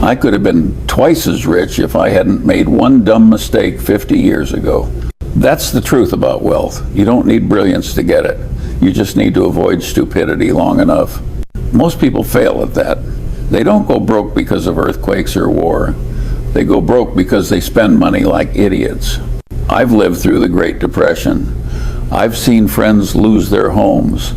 I could have been twice as rich if I hadn't made one dumb mistake 50 years ago. That's the truth about wealth. You don't need brilliance to get it. You just need to avoid stupidity long enough. Most people fail at that. They don't go broke because of earthquakes or war. They go broke because they spend money like idiots. I've lived through the Great Depression. I've seen friends lose their homes.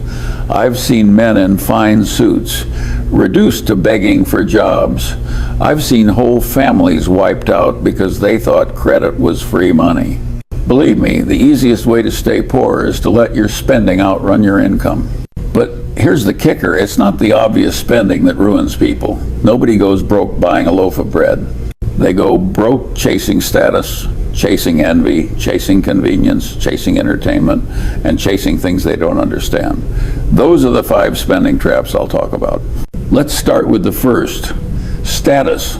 I've seen men in fine suits reduced to begging for jobs. I've seen whole families wiped out because they thought credit was free money. Believe me, the easiest way to stay poor is to let your spending outrun your income. But here's the kicker, it's not the obvious spending that ruins people. Nobody goes broke buying a loaf of bread. They go broke chasing status, chasing envy, chasing convenience, chasing entertainment, and chasing things they don't understand. Those are the 5 spending traps I'll talk about. Let's start with the first, status.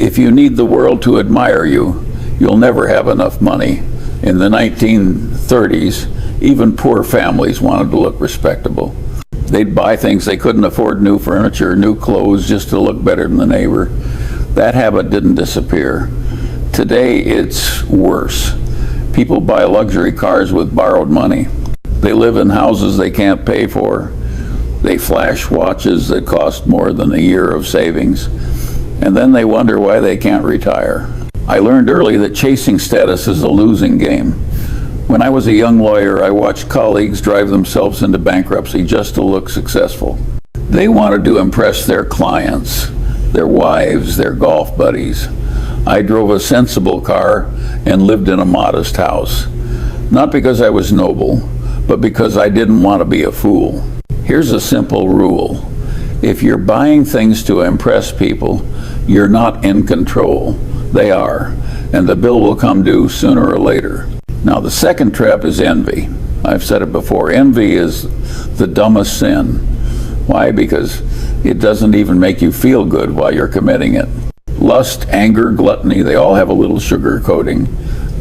If you need the world to admire you, you'll never have enough money. In the 1930s, even poor families wanted to look respectable. They'd buy things they couldn't afford, new furniture, new clothes, just to look better than the neighbor. That habit didn't disappear. Today, it's worse. People buy luxury cars with borrowed money. They live in houses they can't pay for. They flash watches that cost more than a year of savings. And then they wonder why they can't retire. I learned early that chasing status is a losing game. When I was a young lawyer, I watched colleagues drive themselves into bankruptcy just to look successful. They wanted to impress their clients, their wives, their golf buddies. I drove a sensible car and lived in a modest house. Not because I was noble, but because I didn't want to be a fool. Here's a simple rule. If you're buying things to impress people, you're not in control. They are, and the bill will come due sooner or later. Now, the second trap is envy. I've said it before, envy is the dumbest sin. Why? Because it doesn't even make you feel good while you're committing it. Lust, anger, gluttony, they all have a little sugar coating.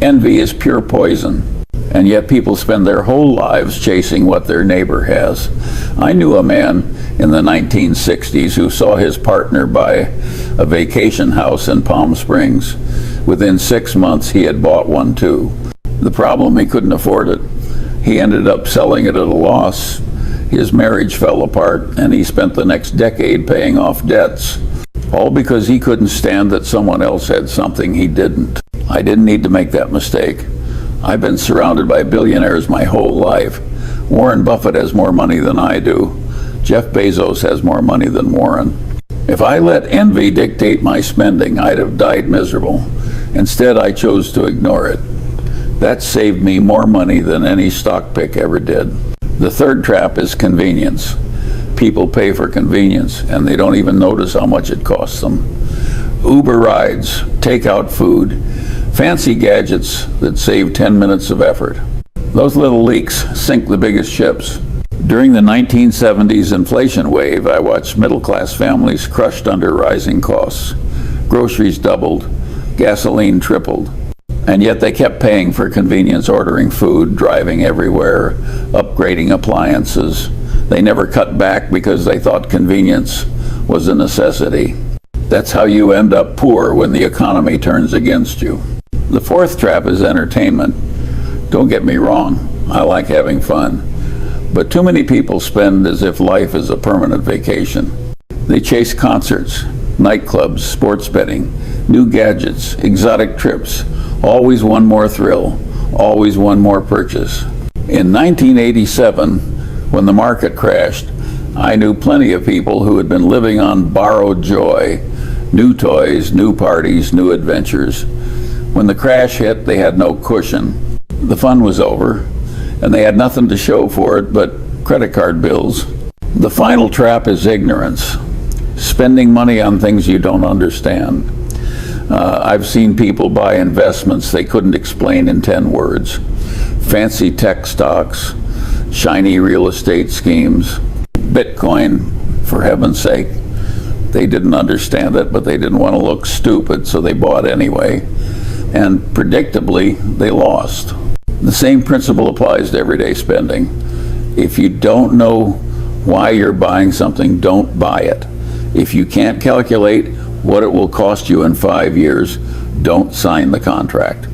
Envy is pure poison. And yet people spend their whole lives chasing what their neighbor has. I knew a man in the 1960s who saw his partner buy a vacation house in Palm Springs. Within 6 months, he had bought one too. The problem, he couldn't afford it. He ended up selling it at a loss. His marriage fell apart, and he spent the next decade paying off debts. All because he couldn't stand that someone else had something he didn't. I didn't need to make that mistake. I've been surrounded by billionaires my whole life. Warren Buffett has more money than I do. Jeff Bezos has more money than Warren. If I let envy dictate my spending, I'd have died miserable. Instead, I chose to ignore it. That saved me more money than any stock pick ever did. The third trap is convenience. People pay for convenience, and they don't even notice how much it costs them. Uber rides, takeout food, fancy gadgets that save 10 minutes of effort. Those little leaks sink the biggest ships. During the 1970s inflation wave, I watched middle-class families crushed under rising costs. Groceries doubled, gasoline tripled, and yet they kept paying for convenience, ordering food, driving everywhere, upgrading appliances. They never cut back because they thought convenience was a necessity. That's how you end up poor when the economy turns against you. The fourth trap is entertainment. Don't get me wrong, I like having fun. But too many people spend as if life is a permanent vacation. They chase concerts, nightclubs, sports betting, new gadgets, exotic trips, always one more thrill, always one more purchase. In 1987, when the market crashed, I knew plenty of people who had been living on borrowed joy, new toys, new parties, new adventures. When the crash hit, they had no cushion. The fun was over, and they had nothing to show for it but credit card bills. The final trap is ignorance. Spending money on things you don't understand. I've seen people buy investments they couldn't explain in 10 words. Fancy tech stocks, shiny real estate schemes, Bitcoin, for heaven's sake. They didn't understand it, but they didn't want to look stupid, so they bought anyway. And predictably, they lost. The same principle applies to everyday spending. If you don't know why you're buying something, don't buy it. If you can't calculate what it will cost you in 5 years, don't sign the contract.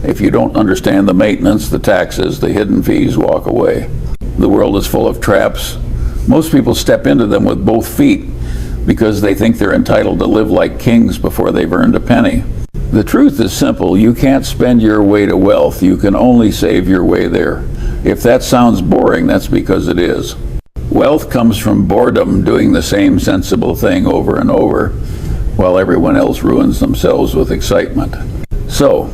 If you don't understand the maintenance, the taxes, the hidden fees, walk away. The world is full of traps. Most people step into them with both feet because they think they're entitled to live like kings before they've earned a penny. The truth is simple. You can't spend your way to wealth. You can only save your way there. If that sounds boring, that's because it is. Wealth comes from boredom, doing the same sensible thing over and over, while everyone else ruins themselves with excitement. So,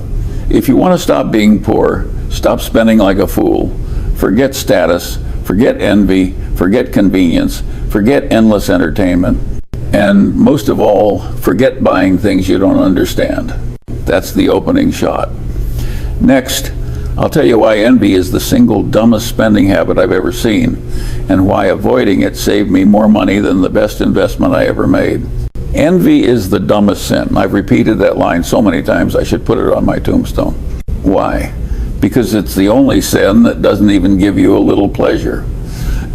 if you want to stop being poor, stop spending like a fool, forget status, forget envy, forget convenience, forget endless entertainment, and most of all, forget buying things you don't understand. That's the opening shot. Next, I'll tell you why envy is the single dumbest spending habit I've ever seen, and why avoiding it saved me more money than the best investment I ever made. Envy is the dumbest sin. I've repeated that line so many times I should put it on my tombstone. Why? Because it's the only sin that doesn't even give you a little pleasure.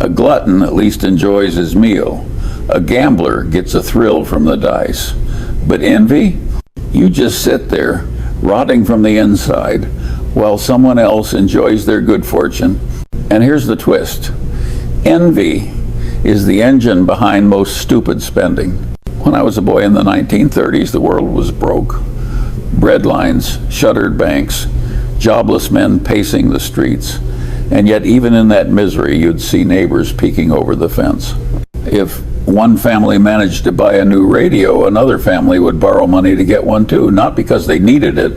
A glutton at least enjoys his meal. A gambler gets a thrill from the dice. But envy? You just sit there, rotting from the inside, while someone else enjoys their good fortune. And here's the twist. Envy is the engine behind most stupid spending. When I was a boy in the 1930s, the world was broke. Bread lines, shuttered banks, jobless men pacing the streets. And yet even in that misery, you'd see neighbors peeking over the fence. If one family managed to buy a new radio, another family would borrow money to get one too, not because they needed it,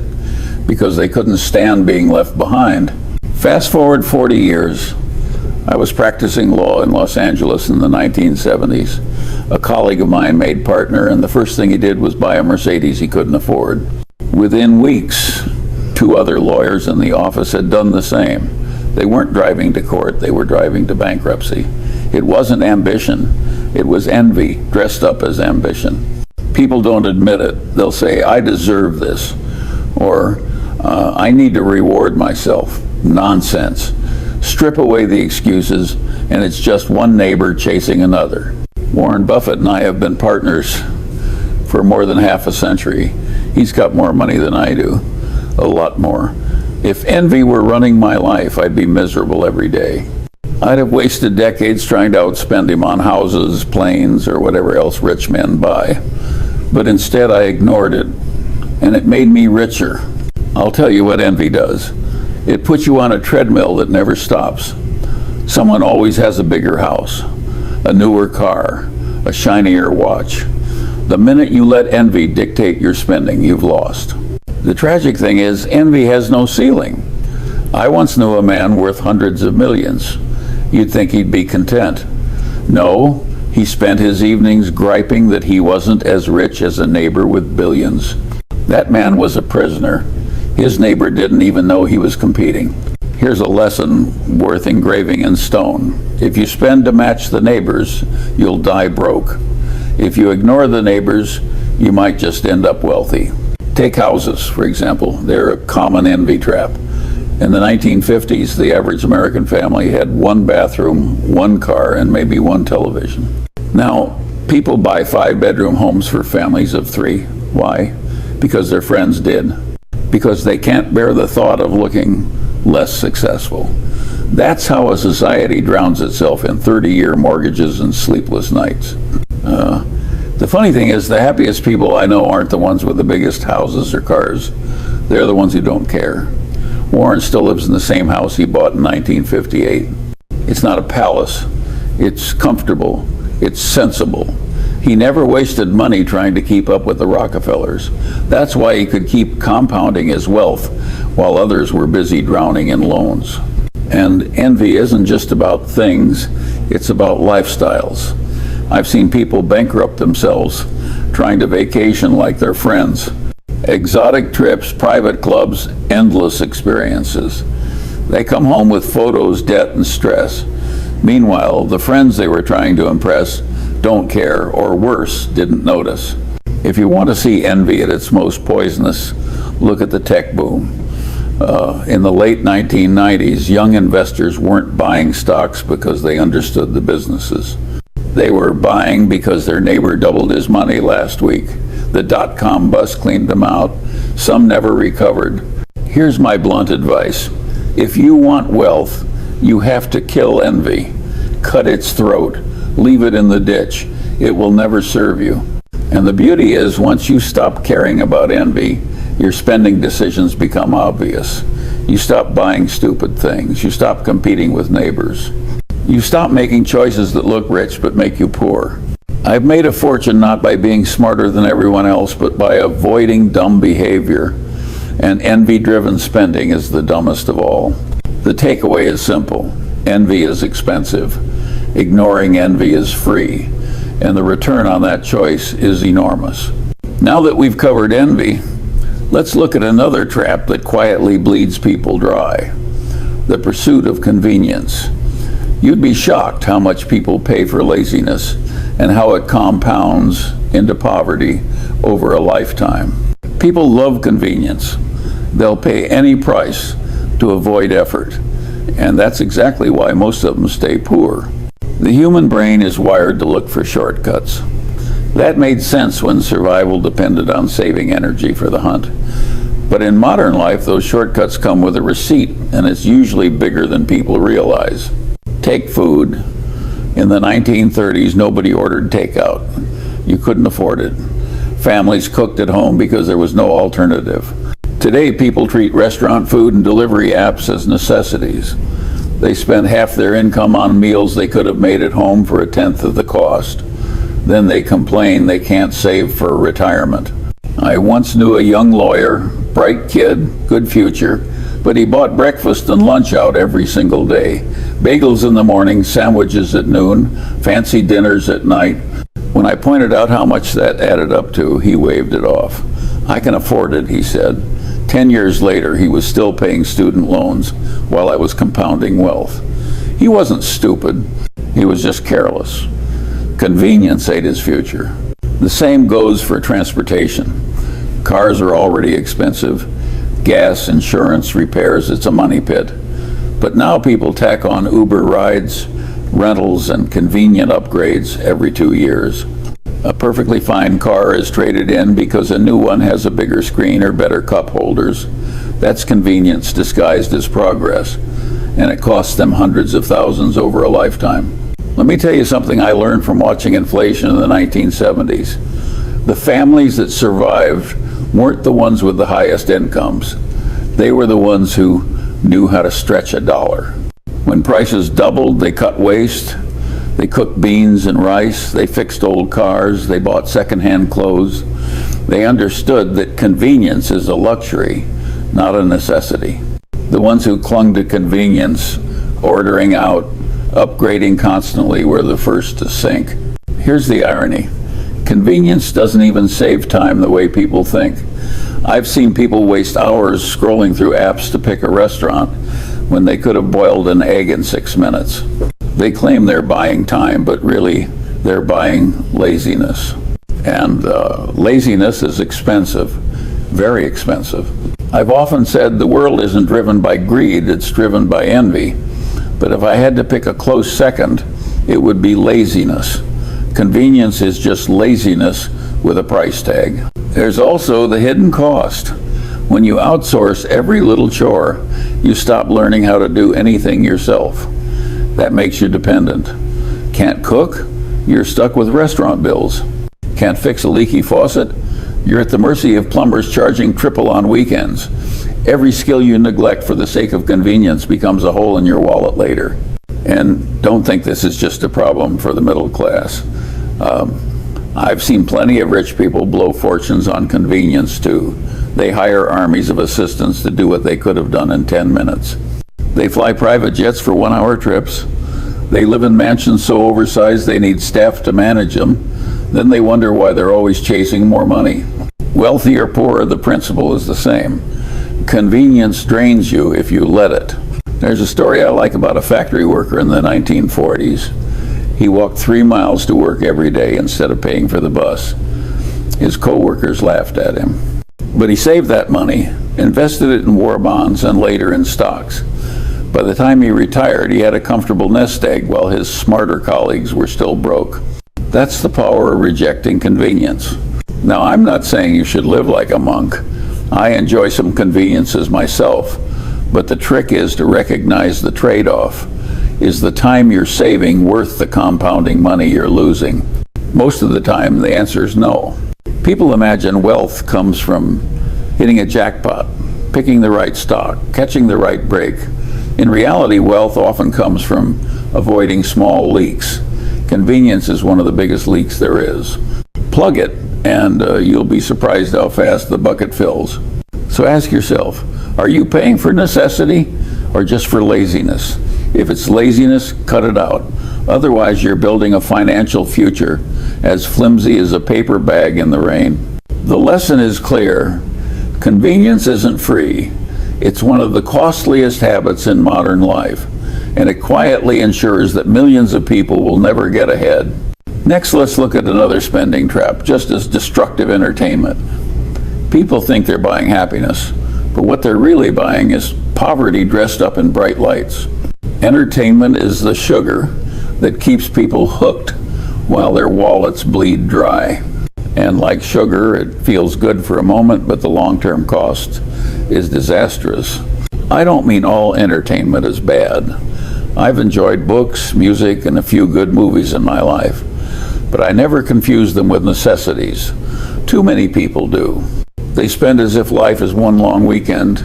because they couldn't stand being left behind. Fast forward 40 years. I was practicing law in Los Angeles in the 1970s. A colleague of mine made partner, and the first thing he did was buy a Mercedes he couldn't afford. Within weeks, 2 other lawyers in the office had done the same. They weren't driving to court, they were driving to bankruptcy. It wasn't ambition, it was envy dressed up as ambition. People don't admit it. They'll say, I deserve this, or I need to reward myself. Nonsense. Strip away the excuses, and it's just one neighbor chasing another. Warren Buffett and I have been partners for more than half a century. He's got more money than I do, a lot more. If envy were running my life, I'd be miserable every day. I'd have wasted decades trying to outspend him on houses, planes, or whatever else rich men buy. But instead I ignored it, and it made me richer. I'll tell you what envy does. It puts you on a treadmill that never stops. Someone always has a bigger house, a newer car, a shinier watch. The minute you let envy dictate your spending, you've lost. The tragic thing is, envy has no ceiling. I once knew a man worth hundreds of millions. You'd think he'd be content. No, he spent his evenings griping that he wasn't as rich as a neighbor with billions. That man was a prisoner. His neighbor didn't even know he was competing. Here's a lesson worth engraving in stone. If you spend to match the neighbors, you'll die broke. If you ignore the neighbors, you might just end up wealthy. Take houses, for example. They're a common envy trap. In the 1950s, the average American family had 1 bathroom, 1 car, and maybe 1 television. Now, people buy 5-bedroom homes for families of 3. Why? Because their friends did. Because they can't bear the thought of looking less successful. That's how a society drowns itself in 30-year mortgages and sleepless nights. The funny thing is, the happiest people I know aren't the ones with the biggest houses or cars. They're the ones who don't care. Warren still lives in the same house he bought in 1958. It's not a palace. It's comfortable. It's sensible. He never wasted money trying to keep up with the Rockefellers. That's why he could keep compounding his wealth while others were busy drowning in loans. And envy isn't just about things, it's about lifestyles. I've seen people bankrupt themselves trying to vacation like their friends. Exotic trips, private clubs, endless experiences. They come home with photos, debt, and stress. Meanwhile, the friends they were trying to impress don't care, or worse, didn't notice. If you want to see envy at its most poisonous, look at the tech boom. In the late 1990s, young investors weren't buying stocks because they understood the businesses. They were buying because their neighbor doubled his money last week. The dot-com bust cleaned them out. Some never recovered. Here's my blunt advice. If you want wealth, you have to kill envy. Cut its throat. Leave it in the ditch. It will never serve you. And the beauty is, once you stop caring about envy, your spending decisions become obvious. You stop buying stupid things. You stop competing with neighbors. You stop making choices that look rich but make you poor. I've made a fortune not by being smarter than everyone else, but by avoiding dumb behavior. And envy-driven spending is the dumbest of all. The takeaway is simple. Envy is expensive. Ignoring envy is free. And the return on that choice is enormous. Now that we've covered envy, let's look at another trap that quietly bleeds people dry. The pursuit of convenience. You'd be shocked how much people pay for laziness and how it compounds into poverty over a lifetime. People love convenience. They'll pay any price to avoid effort. And that's exactly why most of them stay poor. The human brain is wired to look for shortcuts. That made sense when survival depended on saving energy for the hunt. But in modern life, those shortcuts come with a receipt, and it's usually bigger than people realize. Take food. In the 1930s, nobody ordered takeout. You couldn't afford it. Families cooked at home because there was no alternative. Today, people treat restaurant food and delivery apps as necessities. They spend half their income on meals they could have made at home for a tenth of the cost. Then they complain they can't save for retirement. I once knew a young lawyer, bright kid, good future, but he bought breakfast and lunch out every single day. Bagels in the morning, sandwiches at noon, fancy dinners at night. When I pointed out how much that added up to, he waved it off. I can afford it, he said. 10 years later, he was still paying student loans while I was compounding wealth. He wasn't stupid, he was just careless. Convenience ate his future. The same goes for transportation. Cars are already expensive. Gas, insurance, repairs, it's a money pit. But now people tack on Uber rides, rentals, and convenient upgrades every 2 years. A perfectly fine car is traded in because a new one has a bigger screen or better cup holders. That's convenience disguised as progress, and it costs them hundreds of thousands over a lifetime. Let me tell you something I learned from watching inflation in the 1970s. The families that survived weren't the ones with the highest incomes. They were the ones who knew how to stretch a dollar. When prices doubled, they cut waste. They cooked beans and rice. They fixed old cars. They bought secondhand clothes. They understood that convenience is a luxury, not a necessity. The ones who clung to convenience, ordering out, upgrading constantly, were the first to sink. Here's the irony. Convenience doesn't even save time the way people think. I've seen people waste hours scrolling through apps to pick a restaurant when they could have boiled an egg in 6 minutes. They claim they're buying time, but really they're buying laziness. And laziness is expensive, very expensive. I've often said the world isn't driven by greed, it's driven by envy. But if I had to pick a close second, it would be laziness. Convenience is just laziness with a price tag. There's also the hidden cost. When you outsource every little chore, you stop learning how to do anything yourself. That makes you dependent. Can't cook? You're stuck with restaurant bills. Can't fix a leaky faucet? You're at the mercy of plumbers charging triple on weekends. Every skill you neglect for the sake of convenience becomes a hole in your wallet later. And don't think this is just a problem for the middle class. I've seen plenty of rich people blow fortunes on convenience too. They hire armies of assistants to do what they could have done in 10 minutes. They fly private jets for 1-hour trips. They live in mansions so oversized they need staff to manage them. Then they wonder why they're always chasing more money. Wealthy or poor, the principle is the same. Convenience drains you if you let it. There's a story I like about a factory worker in the 1940s. He walked 3 miles to work every day instead of paying for the bus. His co-workers laughed at him. But he saved that money, invested it in war bonds, and later in stocks. By the time he retired, he had a comfortable nest egg while his smarter colleagues were still broke. That's the power of rejecting convenience. Now, I'm not saying you should live like a monk. I enjoy some conveniences myself, but the trick is to recognize the trade-off. Is the time you're saving worth the compounding money you're losing? Most of the time, the answer is no. People imagine wealth comes from hitting a jackpot, picking the right stock, catching the right break. In reality, wealth often comes from avoiding small leaks. Convenience is one of the biggest leaks there is. Plug it, and you'll be surprised how fast the bucket fills. So ask yourself, are you paying for necessity or just for laziness? If it's laziness, cut it out. Otherwise, you're building a financial future as flimsy as a paper bag in the rain. The lesson is clear. Convenience isn't free. It's one of the costliest habits in modern life, and it quietly ensures that millions of people will never get ahead. Next, let's look at another spending trap, just as destructive: entertainment. People think they're buying happiness, but what they're really buying is poverty dressed up in bright lights. Entertainment is the sugar that keeps people hooked while their wallets bleed dry. And like sugar, it feels good for a moment, but the long-term cost is disastrous. I don't mean all entertainment is bad. I've enjoyed books, music, and a few good movies in my life, but I never confuse them with necessities. Too many people do. They spend as if life is one long weekend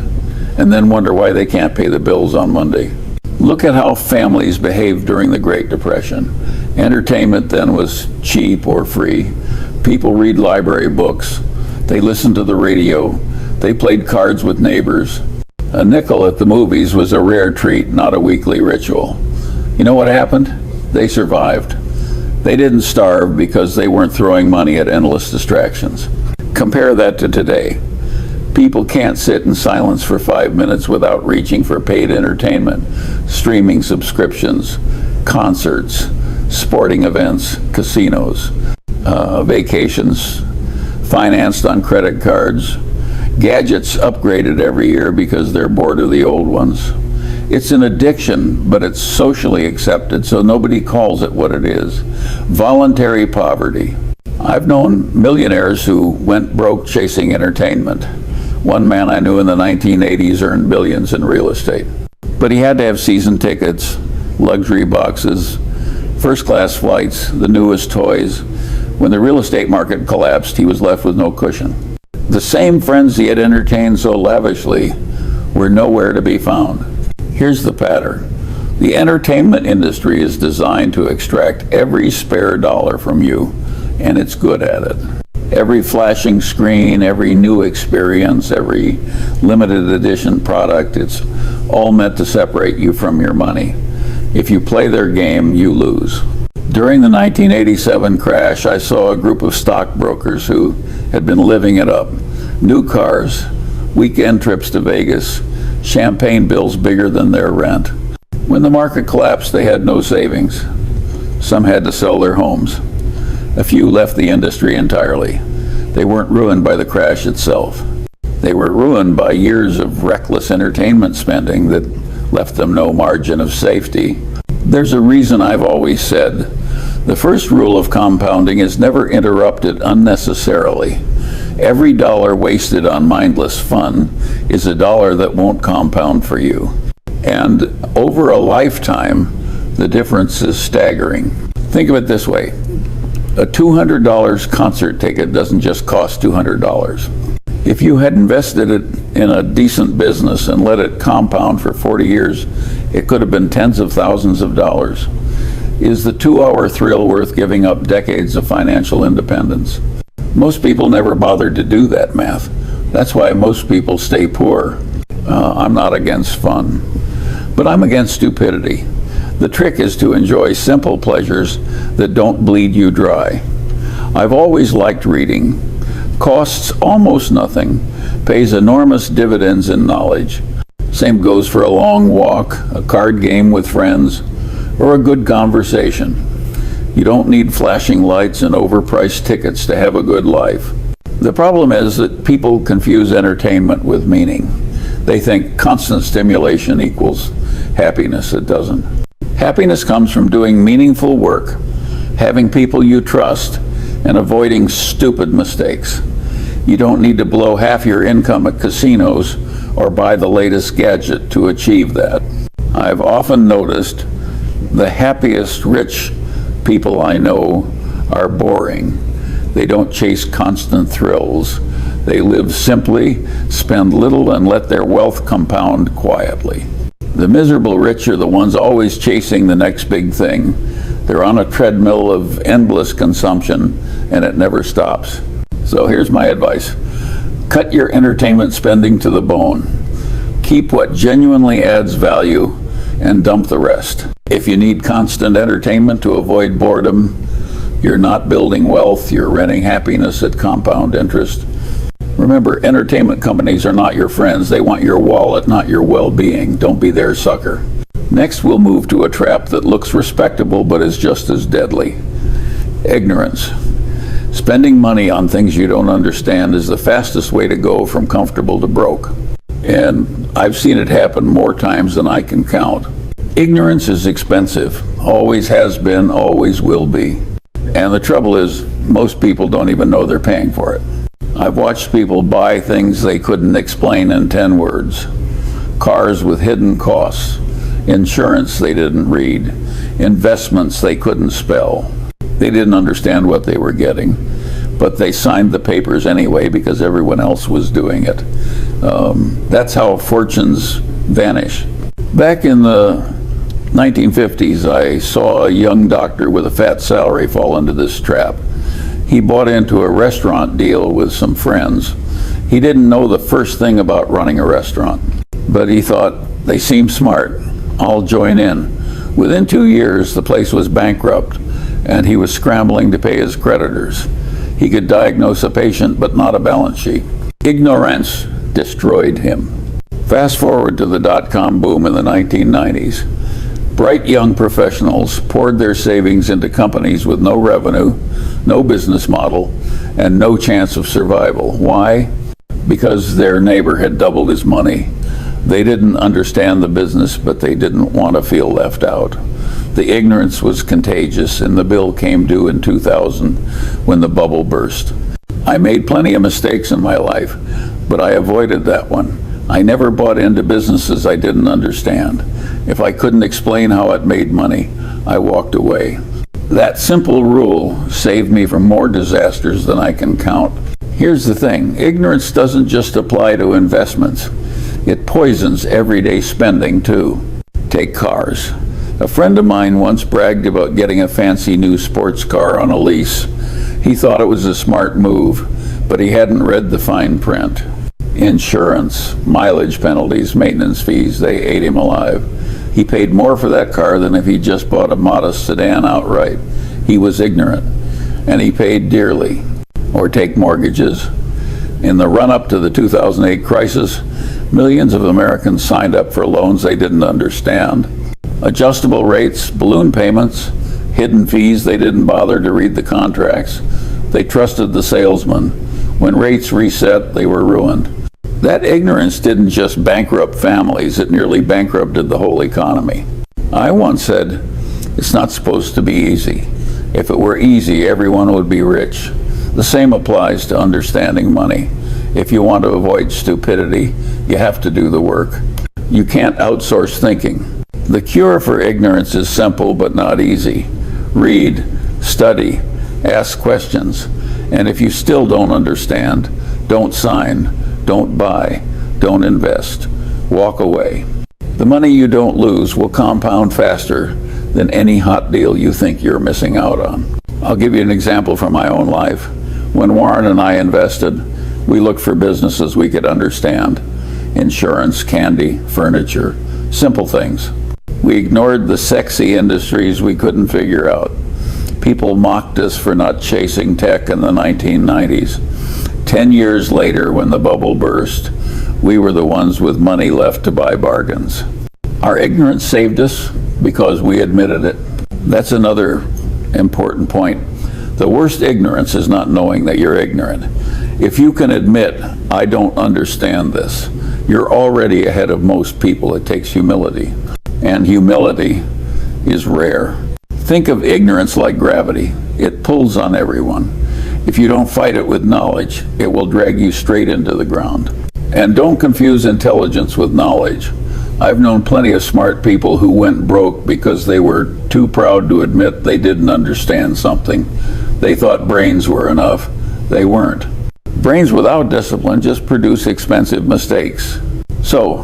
and then wonder why they can't pay the bills on Monday. Look at how families behaved during the Great Depression. Entertainment then was cheap or free. People read library books. They listened to the radio. They played cards with neighbors. A nickel at the movies was a rare treat, not a weekly ritual. You know what happened? They survived. They didn't starve because they weren't throwing money at endless distractions. Compare that to today. People can't sit in silence for 5 minutes without reaching for paid entertainment, streaming subscriptions, concerts, sporting events, casinos, vacations financed on credit cards, gadgets upgraded every year because they're bored of the old ones. It's an addiction, but it's socially accepted, so nobody calls it what it is. Voluntary poverty. I've known millionaires who went broke chasing entertainment. One man I knew in the 1980s earned billions in real estate. But he had to have season tickets, luxury boxes, first-class flights, the newest toys. When the real estate market collapsed, he was left with no cushion. The same friends he had entertained so lavishly were nowhere to be found. Here's the pattern. The entertainment industry is designed to extract every spare dollar from you, and it's good at it. Every flashing screen, every new experience, every limited edition product, it's all meant to separate you from your money. If you play their game, you lose. During the 1987 crash, I saw a group of stockbrokers who had been living it up. New cars, weekend trips to Vegas, champagne bills bigger than their rent. When the market collapsed, they had no savings. Some had to sell their homes. A few left the industry entirely. They weren't ruined by the crash itself. They were ruined by years of reckless entertainment spending that left them no margin of safety. There's a reason I've always said, the first rule of compounding is never interrupt it unnecessarily. Every dollar wasted on mindless fun is a dollar that won't compound for you. And over a lifetime, the difference is staggering. Think of it this way. A $200 concert ticket doesn't just cost $200. If you had invested it in a decent business and let it compound for 40 years, it could have been tens of thousands of dollars. Is the 2-hour thrill worth giving up decades of financial independence? Most people never bothered to do that math. That's why most people stay poor. I'm not against fun, but I'm against stupidity. The trick is to enjoy simple pleasures that don't bleed you dry. I've always liked reading. Costs almost nothing, pays enormous dividends in knowledge. Same goes for a long walk, a card game with friends, or a good conversation. You don't need flashing lights and overpriced tickets to have a good life. The problem is that people confuse entertainment with meaning. They think constant stimulation equals happiness. It doesn't. Happiness comes from doing meaningful work, having people you trust, and avoiding stupid mistakes. You don't need to blow half your income at casinos or buy the latest gadget to achieve that. I've often noticed the happiest rich people I know are boring. They don't chase constant thrills. They live simply, spend little, and let their wealth compound quietly. The miserable rich are the ones always chasing the next big thing. They're on a treadmill of endless consumption, and it never stops. So here's my advice. Cut your entertainment spending to the bone. Keep what genuinely adds value and dump the rest. If you need constant entertainment to avoid boredom, you're not building wealth, you're renting happiness at compound interest. Remember, entertainment companies are not your friends. They want your wallet, not your well-being. Don't be their sucker. Next, we'll move to a trap that looks respectable but is just as deadly. Ignorance. Spending money on things you don't understand is the fastest way to go from comfortable to broke. And I've seen it happen more times than I can count. Ignorance is expensive. Always has been, always will be. And the trouble is, most people don't even know they're paying for it. I've watched people buy things they couldn't explain in 10 words. Cars with hidden costs, insurance they didn't read, investments they couldn't spell. They didn't understand what they were getting, but they signed the papers anyway because everyone else was doing it. That's how fortunes vanish. Back in the 1950s, I saw a young doctor with a fat salary fall into this trap. He bought into a restaurant deal with some friends. He didn't know the first thing about running a restaurant, but he thought, they seem smart, I'll join in. Within 2 years, the place was bankrupt, and he was scrambling to pay his creditors. He could diagnose a patient, but not a balance sheet. Ignorance destroyed him. Fast forward to the dot-com boom in the 1990s. Bright young professionals poured their savings into companies with no revenue, no business model, and no chance of survival. Why? Because their neighbor had doubled his money. They didn't understand the business, but they didn't want to feel left out. The ignorance was contagious, and the bill came due in 2000 when the bubble burst. I made plenty of mistakes in my life, but I avoided that one. I never bought into businesses I didn't understand. If I couldn't explain how it made money, I walked away. That simple rule saved me from more disasters than I can count. Here's the thing, ignorance doesn't just apply to investments. It poisons everyday spending too. Take cars. A friend of mine once bragged about getting a fancy new sports car on a lease. He thought it was a smart move, but he hadn't read the fine print. Insurance, mileage penalties, maintenance fees, they ate him alive. He paid more for that car than if he just bought a modest sedan outright. He was ignorant, and he paid dearly. Or take mortgages. In the run-up to the 2008 crisis, millions of Americans signed up for loans they didn't understand. Adjustable rates, balloon payments, hidden fees, they didn't bother to read the contracts. They trusted the salesman. When rates reset, they were ruined. That ignorance didn't just bankrupt families, it nearly bankrupted the whole economy. I once said, it's not supposed to be easy. If it were easy, everyone would be rich. The same applies to understanding money. If you want to avoid stupidity, you have to do the work. You can't outsource thinking. The cure for ignorance is simple but not easy. Read, study, ask questions, and if you still don't understand, don't sign, don't buy, don't invest. Walk away. The money you don't lose will compound faster than any hot deal you think you're missing out on. I'll give you an example from my own life. When Warren and I invested, we looked for businesses we could understand. Insurance, candy, furniture, simple things. We ignored the sexy industries we couldn't figure out. People mocked us for not chasing tech in the 1990s. 10 years later, when the bubble burst, we were the ones with money left to buy bargains. Our ignorance saved us because we admitted it. That's another important point. The worst ignorance is not knowing that you're ignorant. If you can admit, I don't understand this, you're already ahead of most people. It takes humility. And humility is rare. Think of ignorance like gravity. It pulls on everyone. If you don't fight it with knowledge, it will drag you straight into the ground. And don't confuse intelligence with knowledge. I've known plenty of smart people who went broke because they were too proud to admit they didn't understand something. They thought brains were enough. They weren't. Brains without discipline just produce expensive mistakes. So,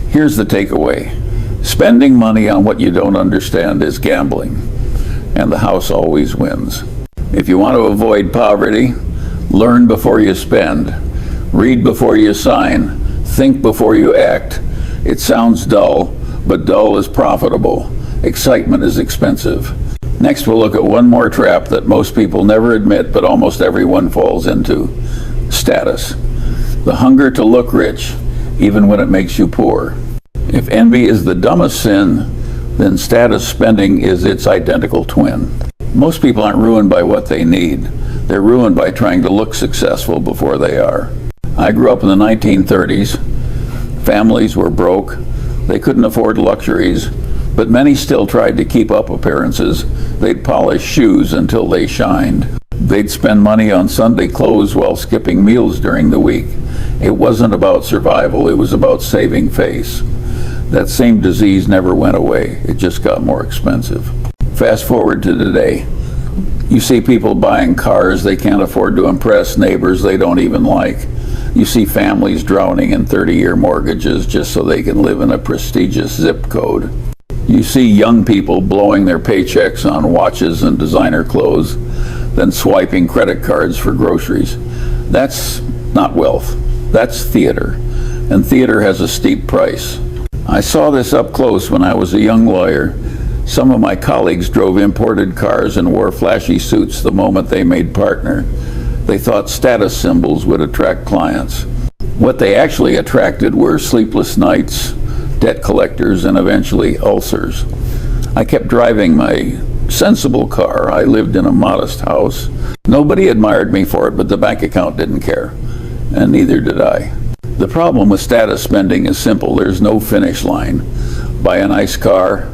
here's the takeaway. Spending money on what you don't understand is gambling, and the house always wins. If you want to avoid poverty, learn before you spend, read before you sign, think before you act. It sounds dull, but dull is profitable. Excitement is expensive. Next, we'll look at one more trap that most people never admit, but almost everyone falls into: status. The hunger to look rich, even when it makes you poor. If envy is the dumbest sin, then status spending is its identical twin. Most people aren't ruined by what they need. They're ruined by trying to look successful before they are. I grew up in the 1930s. Families were broke. They couldn't afford luxuries, but many still tried to keep up appearances. They'd polish shoes until they shined. They'd spend money on Sunday clothes while skipping meals during the week. It wasn't about survival, it was about saving face. That same disease never went away, it just got more expensive. Fast forward to today. You see people buying cars they can't afford to impress neighbors they don't even like. You see families drowning in 30-year mortgages just so they can live in a prestigious zip code. You see young people blowing their paychecks on watches and designer clothes, then swiping credit cards for groceries. That's not wealth, that's theater. And theater has a steep price. I saw this up close when I was a young lawyer. Some of my colleagues drove imported cars and wore flashy suits the moment they made partner. They thought status symbols would attract clients. What they actually attracted were sleepless nights, debt collectors, and eventually ulcers. I kept driving my sensible car. I lived in a modest house. Nobody admired me for it, but the bank account didn't care, and neither did I. The problem with status spending is simple. There's no finish line. Buy a nice car,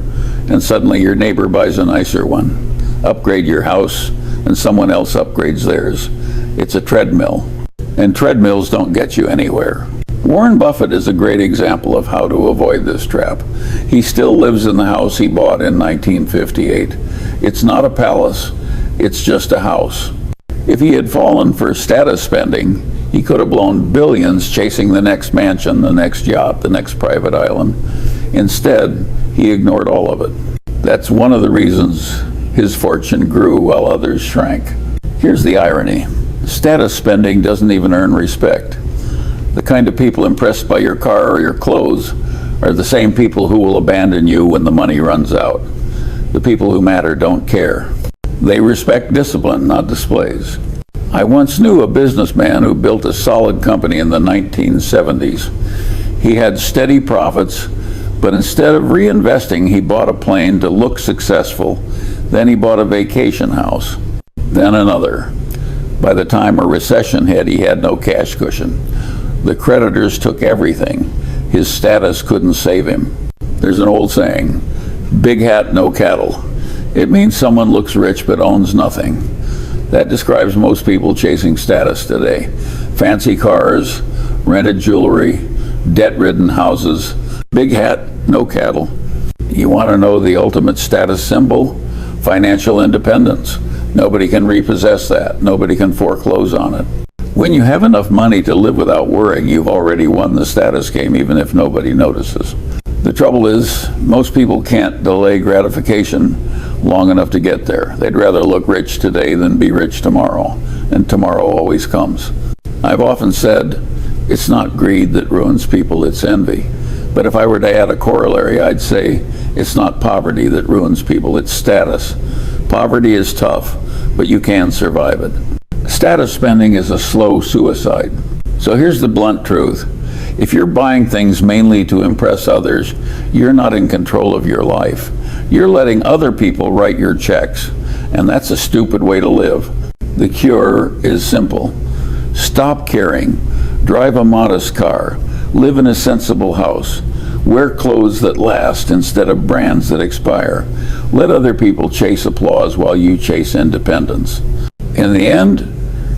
and suddenly your neighbor buys a nicer one. Upgrade your house, and someone else upgrades theirs. It's a treadmill, and treadmills don't get you anywhere. Warren Buffett is a great example of how to avoid this trap. He still lives in the house he bought in 1958. It's not a palace, it's just a house. If he had fallen for status spending, he could have blown billions chasing the next mansion, the next yacht, the next private island. Instead, he ignored all of it. That's one of the reasons his fortune grew while others shrank. Here's the irony. Status spending doesn't even earn respect. The kind of people impressed by your car or your clothes are the same people who will abandon you when the money runs out. The people who matter don't care. They respect discipline, not displays. I once knew a businessman who built a solid company in the 1970s. He had steady profits, but instead of reinvesting, he bought a plane to look successful. Then he bought a vacation house, then another. By the time a recession hit, he had no cash cushion. The creditors took everything. His status couldn't save him. There's an old saying, big hat, no cattle. It means someone looks rich but owns nothing. That describes most people chasing status today. Fancy cars, rented jewelry, debt-ridden houses, big hat, no cattle. You want to know the ultimate status symbol? Financial independence. Nobody can repossess that. Nobody can foreclose on it. When you have enough money to live without worrying, you've already won the status game, even if nobody notices. The trouble is, most people can't delay gratification long enough to get there. They'd rather look rich today than be rich tomorrow, and tomorrow always comes. I've often said, it's not greed that ruins people, it's envy. But if I were to add a corollary, I'd say, it's not poverty that ruins people, it's status. Poverty is tough, but you can survive it. Status spending is a slow suicide. So here's the blunt truth. If you're buying things mainly to impress others, you're not in control of your life. You're letting other people write your checks, and that's a stupid way to live. The cure is simple. Stop caring. Drive a modest car. Live in a sensible house. Wear clothes that last instead of brands that expire. Let other people chase applause while you chase independence. In the end,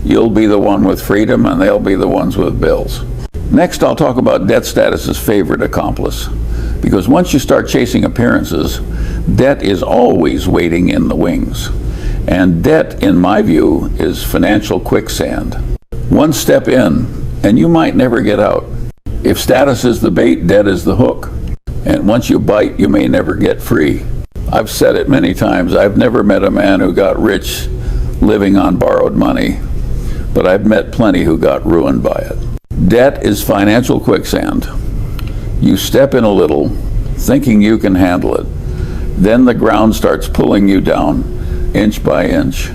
You'll be the one with freedom and they'll be the ones with bills. Next, I'll talk about debt status's favorite accomplice. Because once you start chasing appearances, debt is always waiting in the wings. And debt, in my view, is financial quicksand. One step in, and you might never get out. If status is the bait, debt is the hook. And once you bite, you may never get free. I've said it many times, I've never met a man who got rich living on borrowed money, but I've met plenty who got ruined by it. Debt is financial quicksand. You step in a little, thinking you can handle it. Then the ground starts pulling you down, inch by inch.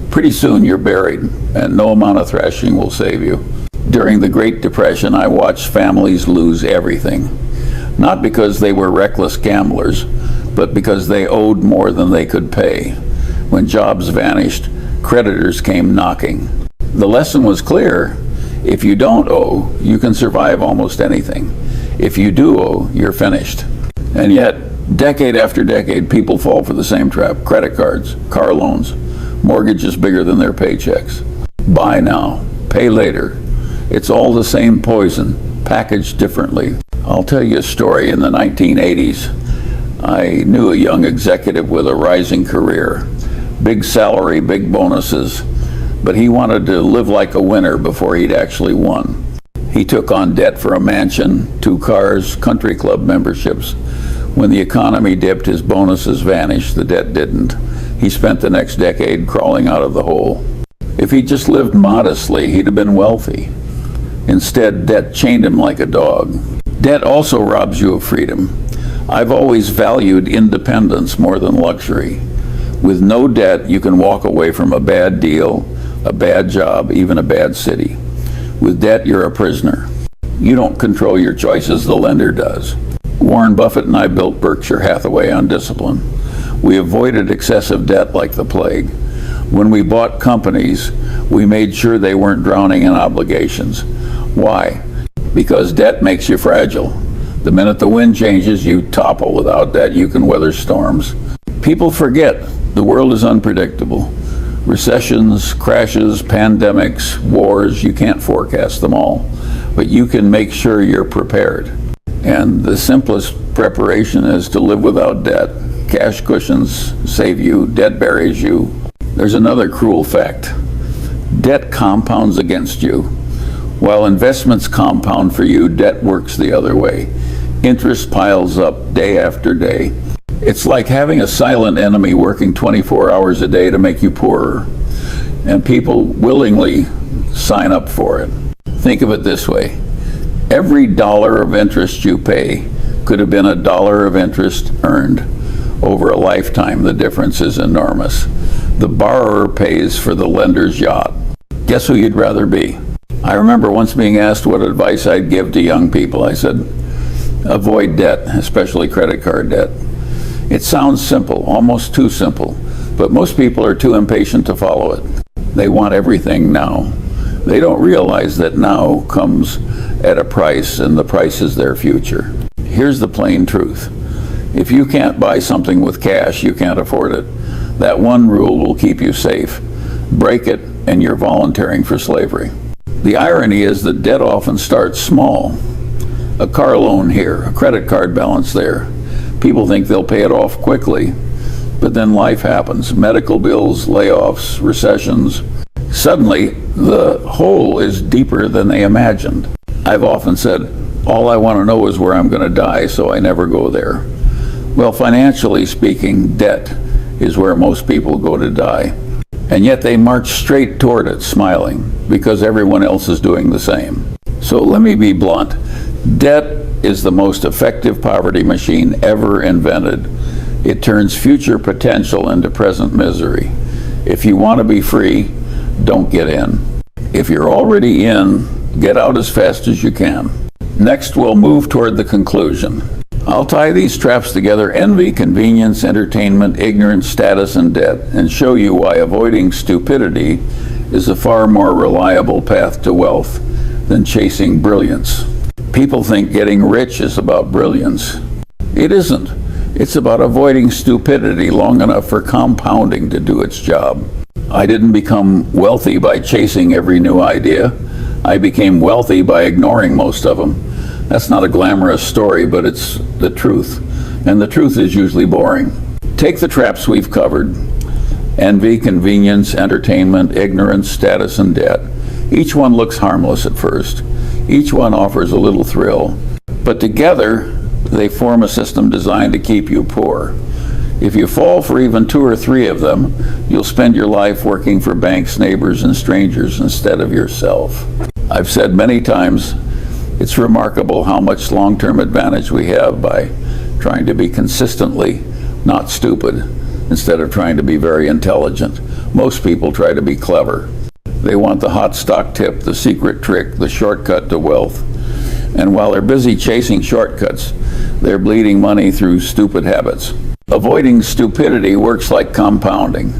Pretty soon you're buried, and no amount of thrashing will save you. During the Great Depression, I watched families lose everything. Not because they were reckless gamblers, but because they owed more than they could pay. When jobs vanished, creditors came knocking. The lesson was clear. If you don't owe, you can survive almost anything. If you do owe, you're finished. And yet, decade after decade, people fall for the same trap. Credit cards, car loans, mortgages bigger than their paychecks. Buy now, pay later. It's all the same poison, packaged differently. I'll tell you a story. In the 1980s, I knew a young executive with a rising career. Big salary, big bonuses, but he wanted to live like a winner before he'd actually won. He took on debt for a mansion, 2 cars, country club memberships. When the economy dipped, his bonuses vanished, the debt didn't. He spent the next decade crawling out of the hole. If he just lived modestly, he'd have been wealthy. Instead, debt chained him like a dog. Debt also robs you of freedom. I've always valued independence more than luxury. With no debt, you can walk away from a bad deal, a bad job, even a bad city. With debt, you're a prisoner. You don't control your choices, the lender does. Warren Buffett and I built Berkshire Hathaway on discipline. We avoided excessive debt like the plague. When we bought companies, we made sure they weren't drowning in obligations. Why? Because debt makes you fragile. The minute the wind changes, you topple. Without debt, you can weather storms. People forget the world is unpredictable. Recessions, crashes, pandemics, wars, you can't forecast them all. But you can make sure you're prepared. And the simplest preparation is to live without debt. Cash cushions save you, debt buries you. There's another cruel fact. Debt compounds against you. While investments compound for you, debt works the other way. Interest piles up day after day. It's like having a silent enemy working 24 hours a day to make you poorer. And people willingly sign up for it. Think of it this way. Every dollar of interest you pay could have been a dollar of interest earned. Over a lifetime, the difference is enormous. The borrower pays for the lender's yacht. Guess who you'd rather be? I remember once being asked what advice I'd give to young people. I said, avoid debt, especially credit card debt. It sounds simple, almost too simple, but most people are too impatient to follow it. They want everything now. They don't realize that now comes at a price, and the price is their future. Here's the plain truth. If you can't buy something with cash, you can't afford it. That one rule will keep you safe. Break it, and you're volunteering for slavery. The irony is that debt often starts small. A car loan here, a credit card balance there. People think they'll pay it off quickly, but then life happens. Medical bills, layoffs, recessions. Suddenly, the hole is deeper than they imagined. I've often said, all I want to know is where I'm going to die, so I never go there. Well, financially speaking, debt is where most people go to die. And yet they march straight toward it, smiling, because everyone else is doing the same. So let me be blunt. Debt is the most effective poverty machine ever invented. It turns future potential into present misery. If you want to be free, don't get in. If you're already in, get out as fast as you can. Next, we'll move toward the conclusion. I'll tie these traps together: envy, convenience, entertainment, ignorance, status, and debt, and show you why avoiding stupidity is a far more reliable path to wealth than chasing brilliance. People think getting rich is about brilliance. It isn't. It's about avoiding stupidity long enough for compounding to do its job. I didn't become wealthy by chasing every new idea. I became wealthy by ignoring most of them. That's not a glamorous story, but it's the truth. And the truth is usually boring. Take the traps we've covered: envy, convenience, entertainment, ignorance, status, and debt. Each one looks harmless at first. Each one offers a little thrill. But together, they form a system designed to keep you poor. If you fall for even 2 or 3 of them, you'll spend your life working for banks, neighbors, and strangers instead of yourself. I've said many times, it's remarkable how much long-term advantage we have by trying to be consistently not stupid instead of trying to be very intelligent. Most people try to be clever. They want the hot stock tip, the secret trick, the shortcut to wealth. And while they're busy chasing shortcuts, they're bleeding money through stupid habits. Avoiding stupidity works like compounding.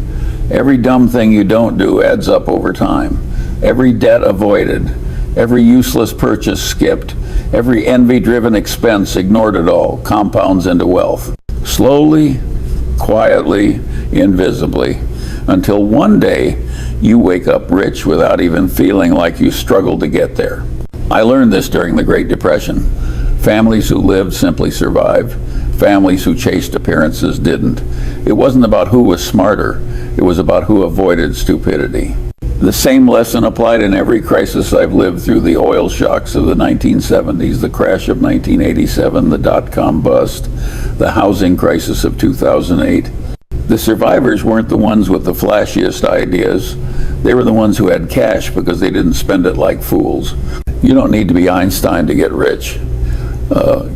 Every dumb thing you don't do adds up over time. Every debt avoided, every useless purchase skipped, every envy-driven expense ignored at all compounds into wealth. Slowly, quietly, invisibly, until one day you wake up rich without even feeling like you struggled to get there. I learned this during the Great Depression. Families who lived simply survived. Families who chased appearances didn't. It wasn't about who was smarter. It was about who avoided stupidity. The same lesson applied in every crisis I've lived through: the oil shocks of the 1970s, the crash of 1987, the dot-com bust, the housing crisis of 2008. The survivors weren't the ones with the flashiest ideas. They were the ones who had cash because they didn't spend it like fools. You don't need to be Einstein to get rich.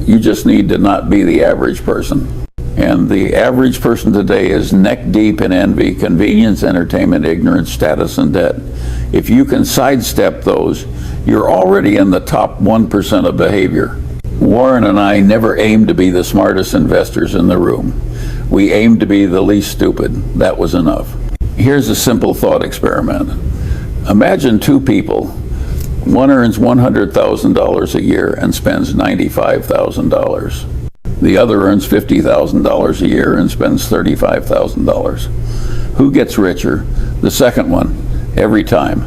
You just need to not be the average person. And the average person today is neck deep in envy, convenience, entertainment, ignorance, status, and debt. If you can sidestep those, you're already in the top 1% of behavior. Warren and I never aimed to be the smartest investors in the room. We aimed to be the least stupid. That was enough. Here's a simple thought experiment. Imagine 2 people. One earns $100,000 a year and spends $95,000. The other earns $50,000 a year and spends $35,000. Who gets richer? The second one, every time.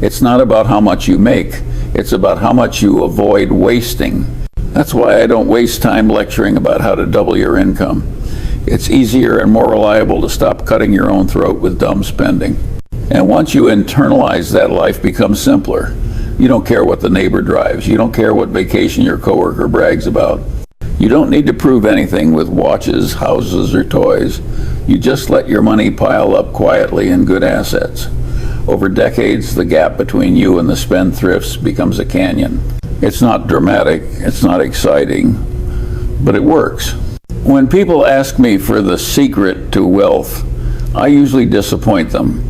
It's not about how much you make. It's about how much you avoid wasting. That's why I don't waste time lecturing about how to double your income. It's easier and more reliable to stop cutting your own throat with dumb spending. And once you internalize that, life becomes simpler. You don't care what the neighbor drives. You don't care what vacation your coworker brags about. You don't need to prove anything with watches, houses, or toys. You just let your money pile up quietly in good assets. Over decades, the gap between you and the spendthrifts becomes a canyon. It's not dramatic, it's not exciting, but it works. When people ask me for the secret to wealth, I usually disappoint them.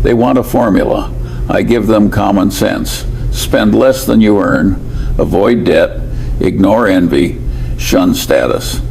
They want a formula. I give them common sense. Spend less than you earn, avoid debt, ignore envy, shun status.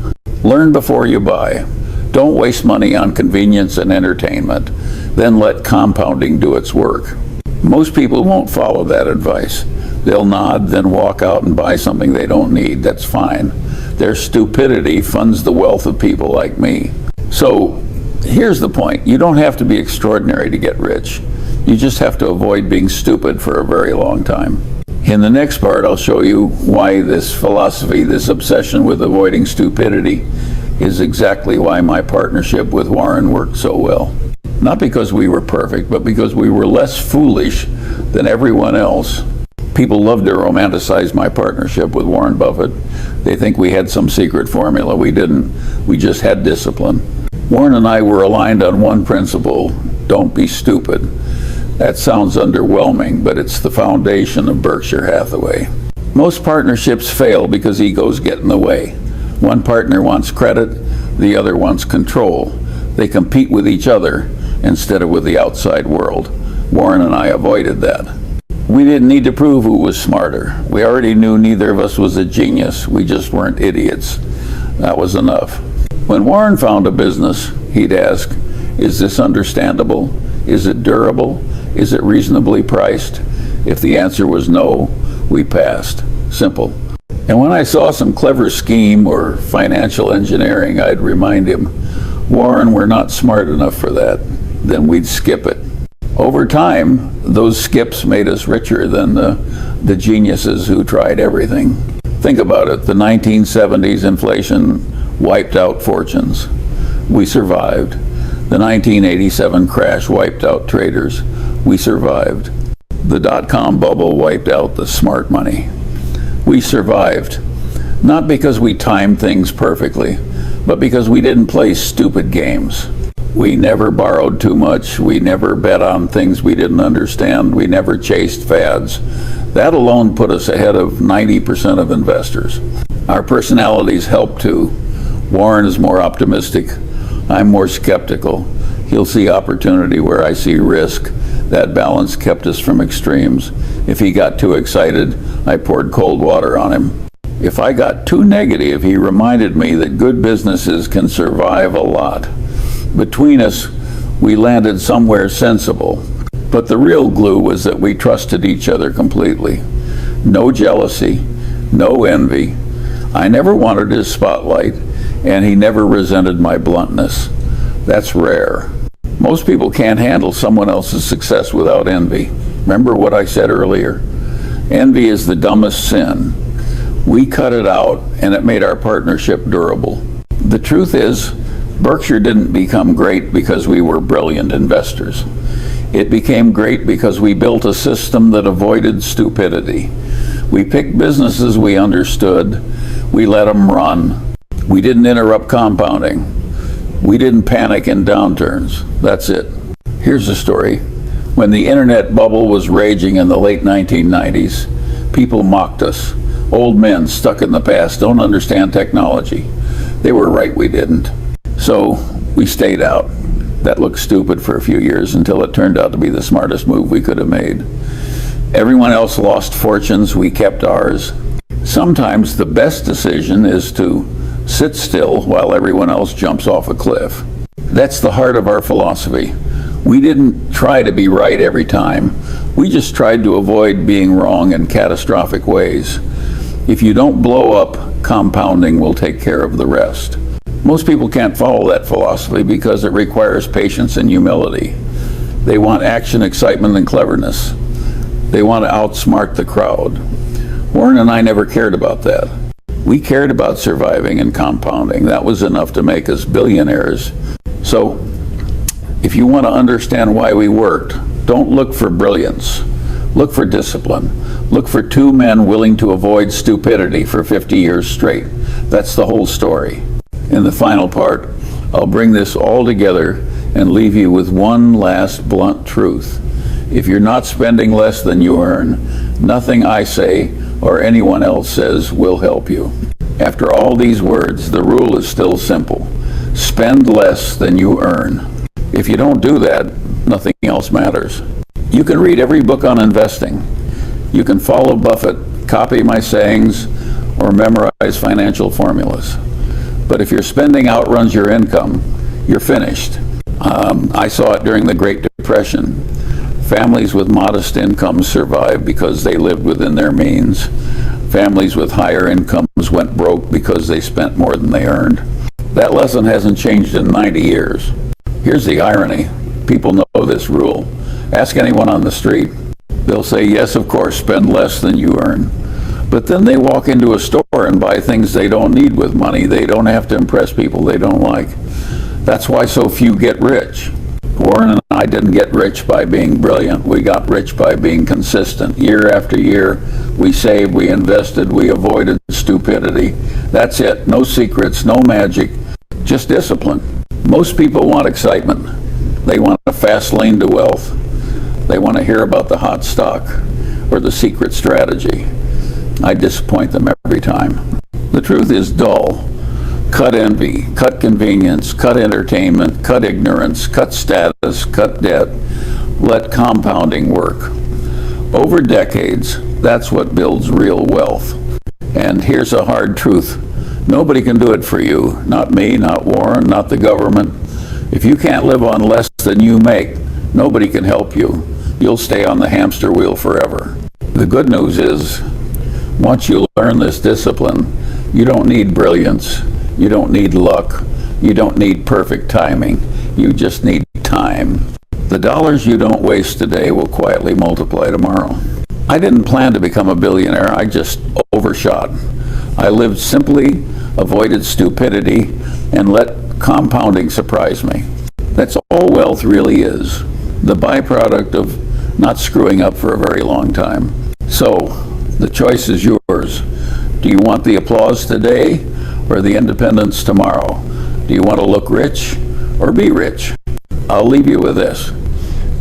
Learn before you buy. Don't waste money on convenience and entertainment. Then let compounding do its work. Most people won't follow that advice. They'll nod, then walk out and buy something they don't need. That's fine. Their stupidity funds the wealth of people like me. So here's the point. You don't have to be extraordinary to get rich. You just have to avoid being stupid for a very long time. In the next part, I'll show you why this philosophy, this obsession with avoiding stupidity, is exactly why my partnership with Warren worked so well. Not because we were perfect, but because we were less foolish than everyone else. People love to romanticize my partnership with Warren Buffett. They think we had some secret formula. We didn't. We just had discipline. Warren and I were aligned on one principle: don't be stupid. That sounds underwhelming, but it's the foundation of Berkshire Hathaway. Most partnerships fail because egos get in the way. One partner wants credit, the other wants control. They compete with each other instead of with the outside world. Warren and I avoided that. We didn't need to prove who was smarter. We already knew neither of us was a genius. We just weren't idiots. That was enough. When Warren found a business, he'd ask, is this understandable? Is it durable? Is it reasonably priced? If the answer was no, we passed. Simple. And when I saw some clever scheme or financial engineering, I'd remind him, Warren, we're not smart enough for that. Then we'd skip it. Over time, those skips made us richer than the geniuses who tried everything. Think about it. The 1970s inflation wiped out fortunes. We survived. The 1987 crash wiped out traders. We survived. The dot-com bubble wiped out the smart money. We survived. Not because we timed things perfectly, but because we didn't play stupid games. We never borrowed too much. We never bet on things we didn't understand. We never chased fads. That alone put us ahead of 90% of investors. Our personalities help too. Warren is more optimistic. I'm more skeptical. He'll see opportunity where I see risk. That balance kept us from extremes. If he got too excited, I poured cold water on him. If I got too negative, he reminded me that good businesses can survive a lot. Between us, we landed somewhere sensible. But the real glue was that we trusted each other completely. No jealousy, no envy. I never wanted his spotlight, and he never resented my bluntness. That's rare. Most people can't handle someone else's success without envy. Remember what I said earlier? Envy is the dumbest sin. We cut it out, and it made our partnership durable. The truth is, Berkshire didn't become great because we were brilliant investors. It became great because we built a system that avoided stupidity. We picked businesses we understood. We let them run. We didn't interrupt compounding. We didn't panic in downturns. That's it. Here's the story. When the internet bubble was raging in the late 1990s, people mocked us. Old men stuck in the past don't understand technology. They were right, we didn't. So we stayed out. That looked stupid for a few years until it turned out to be the smartest move we could have made. Everyone else lost fortunes, we kept ours. Sometimes the best decision is to sit still while everyone else jumps off a cliff. That's the heart of our philosophy. We didn't try to be right every time. We just tried to avoid being wrong in catastrophic ways. If you don't blow up, compounding will take care of the rest. Most people can't follow that philosophy because it requires patience and humility. They want action, excitement, and cleverness. They want to outsmart the crowd. Warren and I never cared about that. We cared about surviving and compounding. That was enough to make us billionaires. So, if you want to understand why we worked, don't look for brilliance. Look for discipline. Look for two men willing to avoid stupidity for 50 years straight. That's the whole story. In the final part, I'll bring this all together and leave you with one last blunt truth. If you're not spending less than you earn, nothing I say or anyone else says will help you. After all these words, the rule is still simple. Spend less than you earn. If you don't do that, nothing else matters. You can read every book on investing. You can follow Buffett, copy my sayings, or memorize financial formulas. But if your spending outruns your income, you're finished. I saw it during the Great Depression. Families with modest incomes survived because they lived within their means. Families with higher incomes went broke because they spent more than they earned. That lesson hasn't changed in 90 years. Here's the irony. People know this rule. Ask anyone on the street. They'll say, yes, of course, spend less than you earn. But then they walk into a store and buy things they don't need with money. They don't have to impress people they don't like. That's why so few get rich. Warren and I didn't get rich by being brilliant. We got rich by being consistent. Year after year, we saved, we invested, we avoided stupidity. That's it. No secrets, no magic, just discipline. Most people want excitement. They want a fast lane to wealth. They want to hear about the hot stock or the secret strategy. I disappoint them every time. The truth is dull. Cut envy, cut convenience, cut entertainment, cut ignorance, cut status, cut debt. Let compounding work. Over decades, that's what builds real wealth. And here's a hard truth. Nobody can do it for you. Not me, not Warren, not the government. If you can't live on less than you make, nobody can help you. You'll stay on the hamster wheel forever. The good news is, once you learn this discipline, you don't need brilliance. You don't need luck. You don't need perfect timing. You just need time. The dollars you don't waste today will quietly multiply tomorrow. I didn't plan to become a billionaire, I just overshot. I lived simply, avoided stupidity, and let compounding surprise me. That's all wealth really is, the byproduct of not screwing up for a very long time. So, the choice is yours. Do you want the applause today or the independence tomorrow? Do you want to look rich or be rich? I'll leave you with this.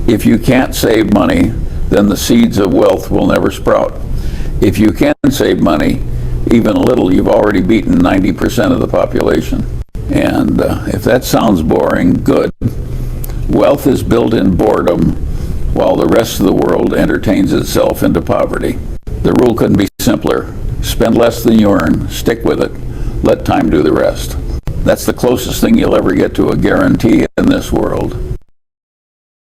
If you can't save money, then the seeds of wealth will never sprout. If you can save money, even a little, you've already beaten 90% of the population. And if that sounds boring, good. Wealth is built in boredom, while the rest of the world entertains itself into poverty. The rule couldn't be simpler. Spend less than you earn, stick with it, let time do the rest. That's the closest thing you'll ever get to a guarantee in this world.